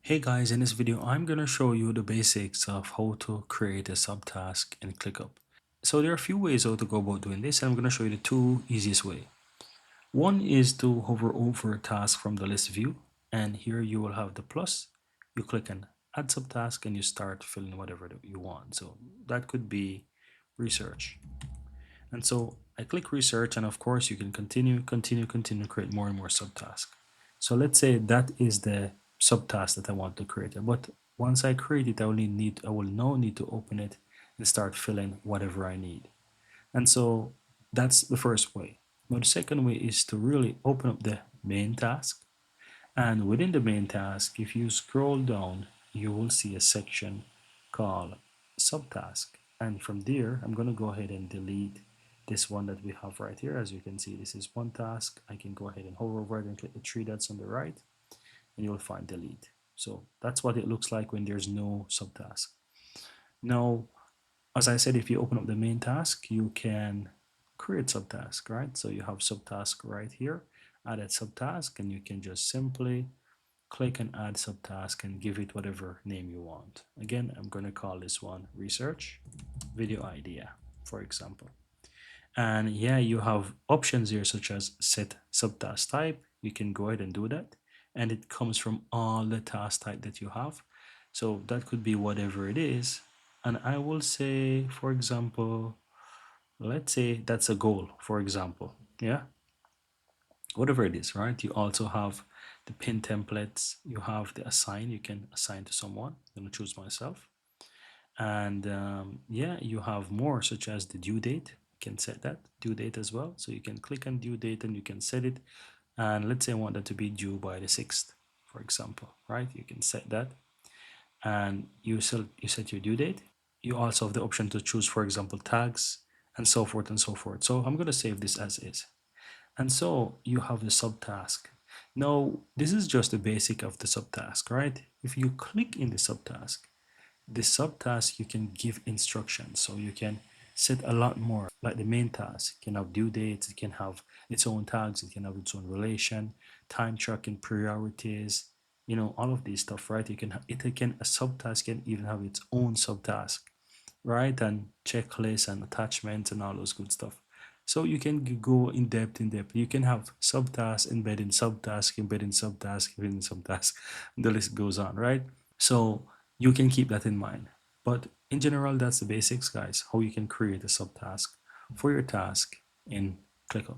Hey guys, in this video I'm going to show you the basics of how to create a subtask in ClickUp. So there are a few ways how to go about doing this, and I'm going to show you the two easiest way. One is to hover over a task from the list view, and here you will have the plus. You click on add subtask and you start filling whatever that you want. So that could be research. And so I click research, and of course you can continue, create more and more subtasks. So let's say that is the subtask that I want to create. But once I create it, I will now need to open it and start filling whatever I need. And so that's the first way. Now the second way is to really open up the main task. And within the main task, if you scroll down, you will see a section called Subtask. And from there, I'm going to go ahead and delete this one that we have right here. As you can see, this is one task. I can go ahead and hover over it and click the three dots on the right, and you'll find delete. So that's what it looks like when there's no subtask. Now, as I said, if you open up the main task, you can create subtask, right? So you have subtask right here, add a subtask, and you can just simply click and add subtask and give it whatever name you want. Again, I'm going to call this one research video idea, for example. And yeah, you have options here such as set subtask type. You can go ahead and do that. And it comes from all the task type that you have. So that could be whatever it is. And I will say, for example, let's say that's a goal, for example. Yeah, whatever it is, right? You also have the pin templates. You have the assign. You can assign to someone. I'm going to choose myself. And yeah, you have more such as the due date. You can set that due date as well. So you can click on due date and you can set it. And let's say I want that to be due by the 6th, for example, right? You can set that and you set your due date. You also have the option to choose, for example, tags and so forth and so forth. So I'm going to save this as is. And so you have the subtask. Now, this is just the basic of the subtask, right? If you click in the subtask, you can give instructions. So you can set a lot more, like the main task. It can have due dates, it can have its own tags, it can have its own relation, time tracking, priorities, all of these stuff, right? A subtask can even have its own subtask, right? And checklists and attachments and all those good stuff. So you can go in depth. You can have subtasks embedding subtask, embedding subtask, embedding subtask. The list goes on, right? So you can keep that in mind. But in general, that's the basics, guys, how you can create a subtask for your task in ClickUp.